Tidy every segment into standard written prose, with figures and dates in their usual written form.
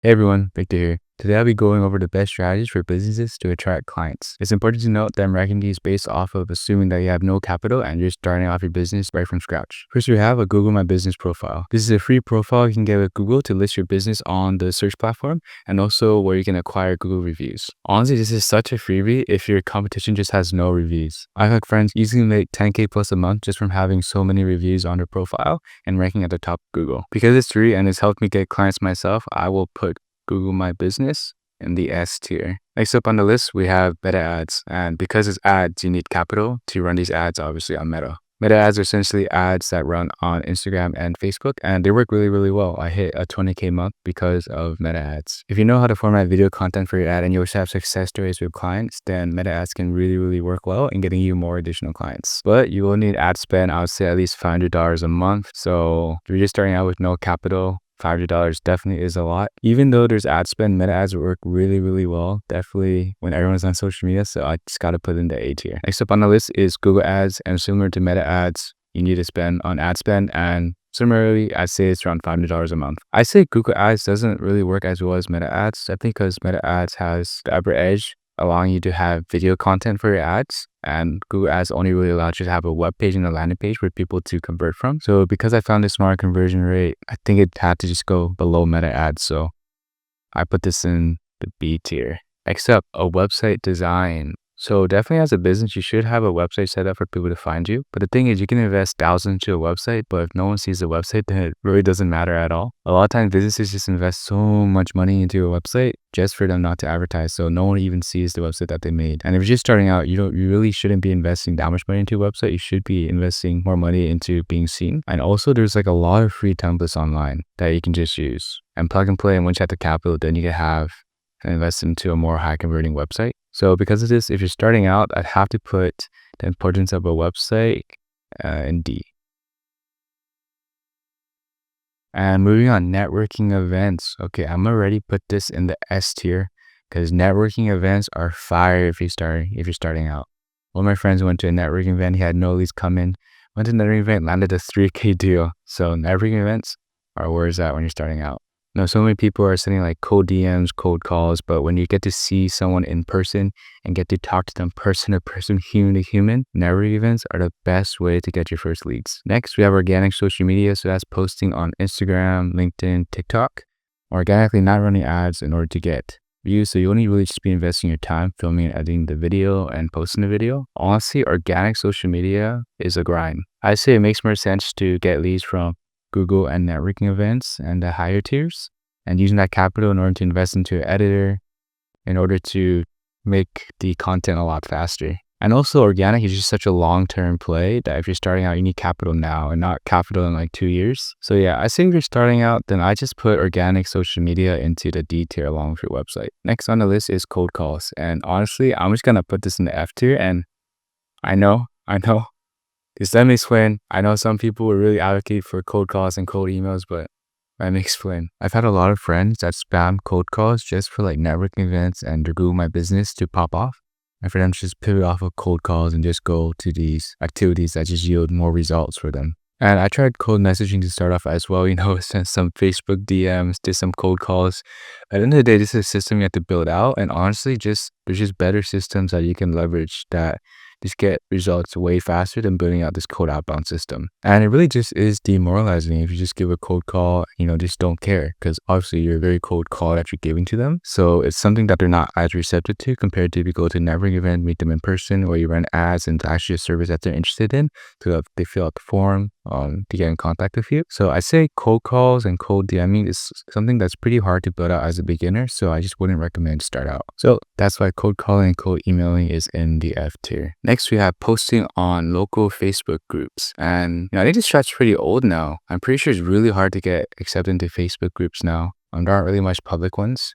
Hey everyone, Victor here. Today I'll be going over the best strategies for businesses to attract clients. It's important to note that I'm ranking these based off of assuming that you have no capital and you're starting off your business right from scratch. First, we have a Google My Business profile. This is a free profile you can get with Google to list your business on the search platform and also where you can acquire Google reviews. Honestly, this is such a freebie if your competition just has no reviews. I've had friends easily make 10K plus a month just from having so many reviews on their profile and ranking at the top of Google. Because it's free and it's helped me get clients myself, I will put Google My Business in the S tier. Next up on the list, we have Meta ads. And because it's ads, you need capital to run these ads, obviously, on Meta. Meta ads are essentially ads that run on Instagram and Facebook, and they work really, really well. I hit a 20K month because of Meta ads. If you know how to format video content for your ad and you also have success stories with clients, then Meta ads can really, really work well in getting you more additional clients. But you will need ad spend, I would say at least $500 a month. So if you're just starting out with no capital, $500 definitely is a lot. Even though there's ad spend, Meta ads work really, really well. Definitely when everyone's on social media. So I just got to put in the A tier. Next up on the list is Google ads. And similar to Meta ads, you need to spend on ad spend. And similarly, I'd say it's around $500 a month. I say Google ads doesn't really work as well as Meta ads. I think because Meta ads has the upper edge, allowing you to have video content for your ads, and Google Ads only really allows you to have a web page and a landing page for people to convert from. So because I found a smart conversion rate, I think it had to just go below Meta ads. So I put this in the B tier. Next up, a website design. So definitely as a business, you should have a website set up for people to find you. But the thing is, you can invest thousands into a website, but if no one sees the website, then it really doesn't matter at all. A lot of times businesses just invest so much money into a website just for them not to advertise. So no one even sees the website that they made. And if you're just starting out, you really shouldn't be investing that much money into a website. You should be investing more money into being seen. And also there's like a lot of free templates online that you can just use and plug and play. And once you have the capital, then you can have and invest into a more high converting website. So because of this, if you're starting out, I'd have to put the importance of a website in D. And moving on, networking events. Okay, I'm already put this in the S tier because networking events are fire if you're starting out. One of my friends went to a networking event. He had no leads come in. Went to a networking event, landed a 3K deal. So networking events are where it's at when you're starting out. Now, so many people are sending like cold DMs, cold calls, but when you get to see someone in person and get to talk to them person to person, human to human, networking events are the best way to get your first leads. Next, we have organic social media. So that's posting on Instagram, LinkedIn, TikTok, organically not running ads in order to get views. So you only really just be investing your time filming and editing the video and posting the video. Honestly, organic social media is a grind. I say it makes more sense to get leads from Google and networking events and the higher tiers, and using that capital in order to invest into an editor in order to make the content a lot faster. And also organic is just such a long-term play that if you're starting out, you need capital now and not capital in like 2 years. So yeah, I say if you're starting out, then I just put organic social media into the D tier along with your website. Next on the list is cold calls. And honestly, I'm just gonna put this in the F tier. And I know, because let me explain. I know some people will really advocate for cold calls and cold emails, but let me explain. I've had a lot of friends that spam cold calls just for like networking events and their Google My Business to pop off. And for them to just pivot off of cold calls and just go to these activities that just yield more results for them. And I tried cold messaging to start off as well, sent some Facebook DMs, did some cold calls. At the end of the day, this is a system you have to build out. And honestly, there's just better systems that you can leverage that just get results way faster than building out this cold outbound system. And it really just is demoralizing if you just give a cold call, just don't care, because obviously you're a very cold call that you're giving to them. So it's something that they're not as receptive to compared to if you go to a networking event, meet them in person, or you run ads and it's actually a service that they're interested in. So they fill out the form to get in contact with you. So I say cold calls and cold DMing is something that's pretty hard to build out as a beginner. So I just wouldn't recommend to start out. So that's why cold calling and cold emailing is in the F tier. Next, we have posting on local Facebook groups. And I think this strat's pretty old now. I'm pretty sure it's really hard to get accepted into Facebook groups now. There aren't really much public ones.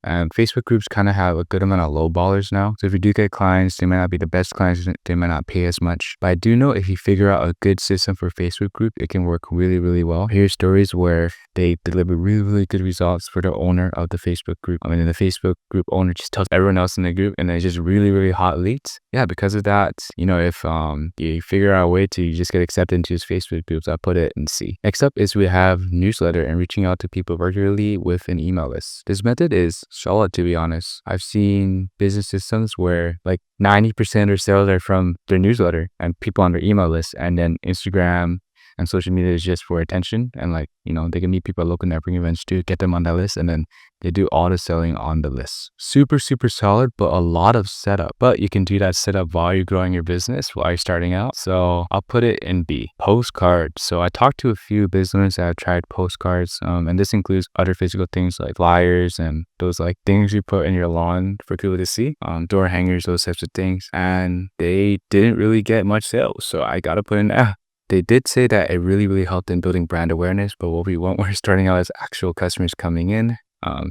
And Facebook groups kind of have a good amount of low ballers now. So if you do get clients, they might not be the best clients, they might not pay as much. But I do know if you figure out a good system for Facebook group, it can work really, really well. Here's stories where they deliver really, really good results for the owner of the Facebook group. I mean, the Facebook group owner just tells everyone else in the group, and it's just really, really hot leads. Yeah, because of that, you know, if you figure out a way to just get accepted into his Facebook groups, I'll put it in C. Next up is we have newsletter and reaching out to people regularly with an email list. This method is solid, to be honest. I've seen business systems where like 90% of their sales are from their newsletter and people on their email list, and then Instagram and social media is just for attention, and like, you know, they can meet people at local networking events to get them on that list, and then they do all the selling on the list. Super, super solid, but a lot of setup. But you can do that setup while you're growing your business, while you're starting out. So I'll put it in B. Postcards. So I talked to a few businesses that have tried postcards, and this includes other physical things like flyers and those like things you put in your lawn for people to see, door hangers, those types of things. And they didn't really get much sales. So I got to put in F. They did say that it really, really helped in building brand awareness, but what we want when we're starting out is actual customers coming in.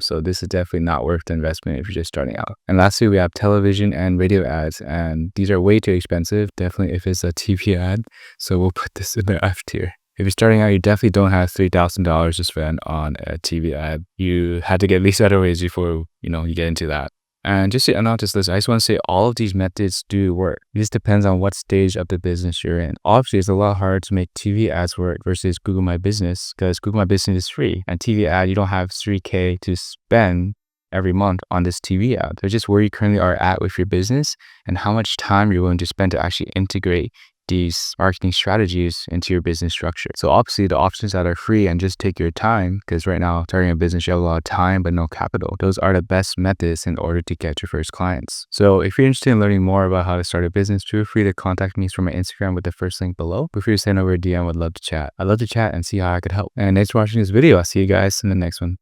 So this is definitely not worth the investment if you're just starting out. And lastly, we have television and radio ads, and these are way too expensive, definitely if it's a TV ad. So we'll put this in the F tier. If you're starting out, you definitely don't have $3,000 to spend on a TV ad. You had to get at least other ways before, you know, you get into that. And just to announce this list, I just want to say all of these methods do work. It just depends on what stage of the business you're in. Obviously, it's a lot harder to make TV ads work versus Google My Business, because Google My Business is free. And TV ad, you don't have $3K to spend every month on this TV ad. So just where you currently are at with your business and how much time you're willing to spend to actually integrate these marketing strategies into your business structure. So obviously the options that are free and just take your time, because right now starting a business, you have a lot of time but no capital. Those are the best methods in order to get your first clients. So if you're interested in learning more about how to start a business, feel free to contact me through my Instagram with the first link below. Feel free to send over a DM. Would love to chat. I'd love to chat and see how I could help. And thanks for watching this video. I'll see you guys in the next one.